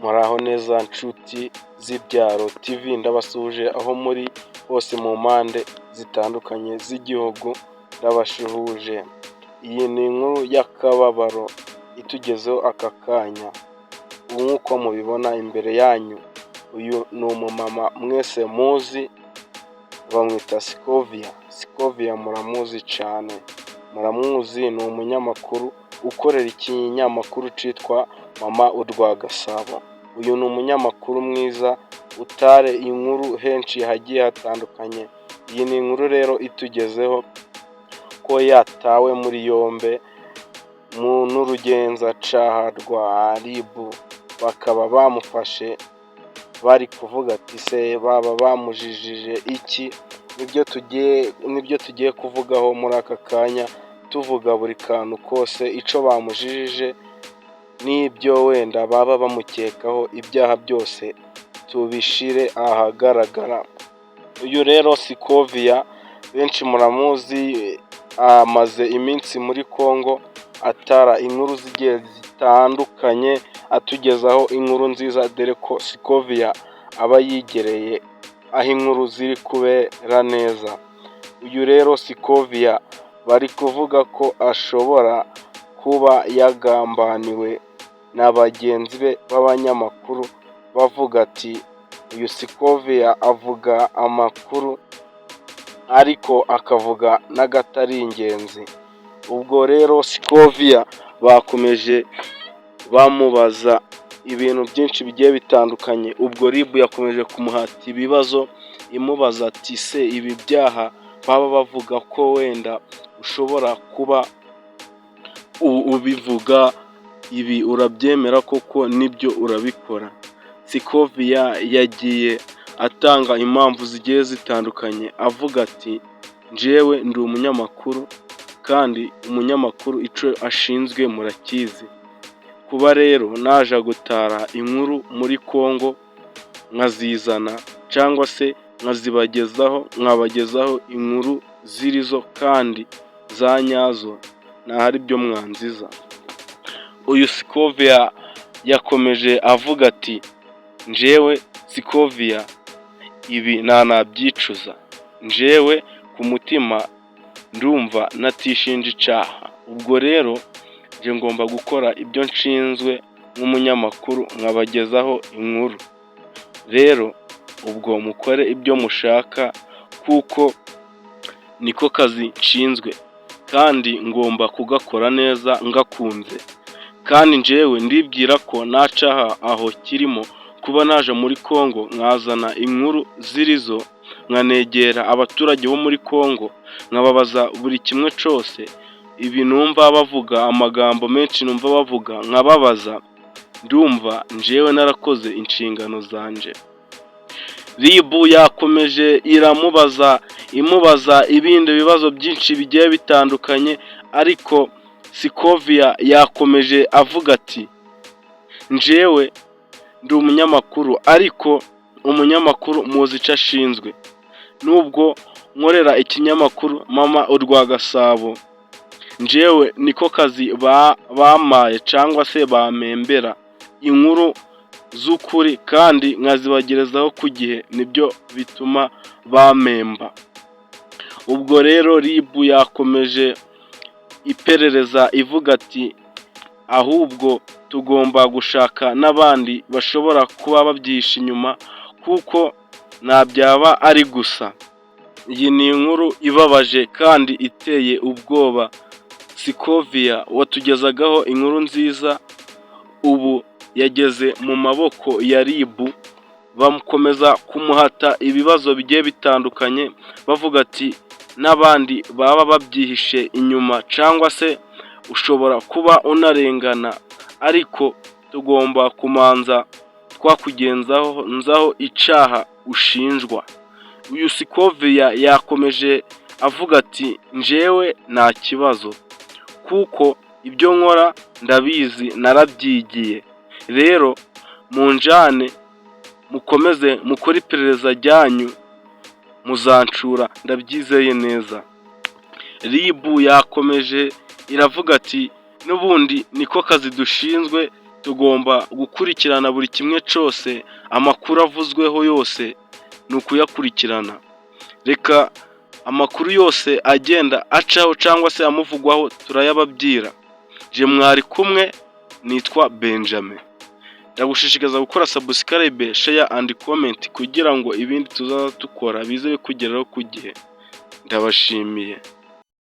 Muraho neza nshuti z'ibyaro TV, ndabasuhuje aho muri hose mu mpande zitandukanye z'igihugu, ndabashuhuje. Iyi ni inkuru y'akababaro itugezeho aka kanya. Nk'uko mubibona imbere yanyu, uyu ni umumama mwese muzi, bamwita Scovia. Scovia muramuzi cyane, muramuzi, ni umunyamakuru ukorera ikinyamakuru cyitwa Mama Urwagasabo. Uyu ni umunyamakuru mwiza utare inkuru henshi hagiye hatandukanye. Iyi ni inkuru rero itugezeho ko yatawe muri yombi n'urugenzacyaha rwa RIB, bakaba bamufashe bari kuvuga ati se baba bamujijije iki? Nibyo tugiye kuvugaho muri aka kanya, tuvuga buri kantu kose icyo bamujijije n'ibyo wenda baba bamukekaho, ibyaha byose tubishire ahagaragara. Uyu rero Scovia benshi muramuzi, amaze iminsi muri Congo atara inkuru zigiye zitandukanye, atugezaho inkuru nziza, dore ko Scovia aba yigereye aho inkuru ziri kubera neza. Uyu rero Scovia bari kuvuga ko ashobora kuba yagambaniwe na bagenzi be b'abanyamakuru, bavuga ati uyu Scovia avuga amakuru ariko akavuga n'agatari ingenzi. Ubwo rero Scovia bakomeje bamubaza ibintu byinshi bigiye bitandukanye. Ubwo RIB yakomeje kumuhata ibibazo, imubaza ati se ibi byaha baba bavuga ko wenda ushobora kuba ubivuga, ibi urabyemera koko? Nibyo urabikora? Scovia yagiye atanga impamvu zigiye zitandukanye, avuga ati njyewe ndi umunyamakuru, kandi umunyamakuru icyo ashinzwe murakizi. Kuba rero naje gutara inkuru muri Congo nkazizana, cyangwa se nkabagezaho inkuru zirizo kandi za nyazo, ntahari byo mwanziza. Uyu Scovia yakomeje avuga ati njyewe Scovia ibi ntanabyicuza, njyewe ku mutima ndumva natishinja icyaha. Ubwo rero njye ngomba gukora ibyo nshinzwe nk'umunyamakuru, nkabagezaho inkuru. Rero ubwo mukore ibyo mushaka, kuko niko kazi nshinzwe kandi ngomba kugakora neza ngakunze. Kandi njyewe ndibwira ko nta cyaha aho kirimo kuba naje muri Congo nkazana inkuru zirizo, nkanegera abaturage bo muri Congo nkababaza buri kimwe cyose. Ibi numva bavuga, amagambo menshi numva bavuga, nkababaza. Ndumva njyewe narakoze inshingano zanje. RIB yakomeje imubaza ibindi bibazo byinshi bigiye bitandukanye, ariko Scovia yakomeje avuga ati njyewe ndi umunyamakuru, ariko umunyamakuru muzi icyo ashinzwe. Nubwo nkorera ikinyamakuru Mama Urwagasabo, njyewe niko kazi bamaye cyangwa se bamembera inkuru z'ukuri, kandi nkazibagerezaho ku gihe, nibyo bituma bamemba. Ubwo rero RIB yakomeje iperereza ivuga ati ahubwo tugomba gushaka n'abandi bashobora kuba babyihishe inyuma, kuko nta byaba ari gusa. Iyi ni inkuru ibabaje kandi iteye ubwoba. Scovia watugezagaho inkuru nziza, ubu yageze mu maboko ya RIB, bamukomeza kumuhata ibibazo bigiye bitandukanye, bavuga ati n'abandi baba babyihishe inyuma, cyangwa se ushobora kuba unarengana, ariko tugomba kumanza twakugenzaho icyaha ushinjwa. Uyu Scovia yakomeje avuga ati njyewe nta kibazo, kuko ibyo nkora ndabizi, narabyigiye. Rero munjane mukomeze mukore iperereza ryanyu, muzancura, ndabyizeye neza. RIB yakomeje iravuga ati n'ubundi niko kazi dushinzwe, tugomba gukurikirana buri kimwe cyose, amakuru avuzweho yose ni ukuyakurikirana. Reka amakuru yose agenda acaho cyangwa se amuvugwaho turayababwira. Je mwari kumwe, nitwa Benjamin. Ndagushishikaza gukora subscribe, share and comment kugira ngo ibindi tuzaza dukora bize bikugeraho ku gihe. Ndabashimiye.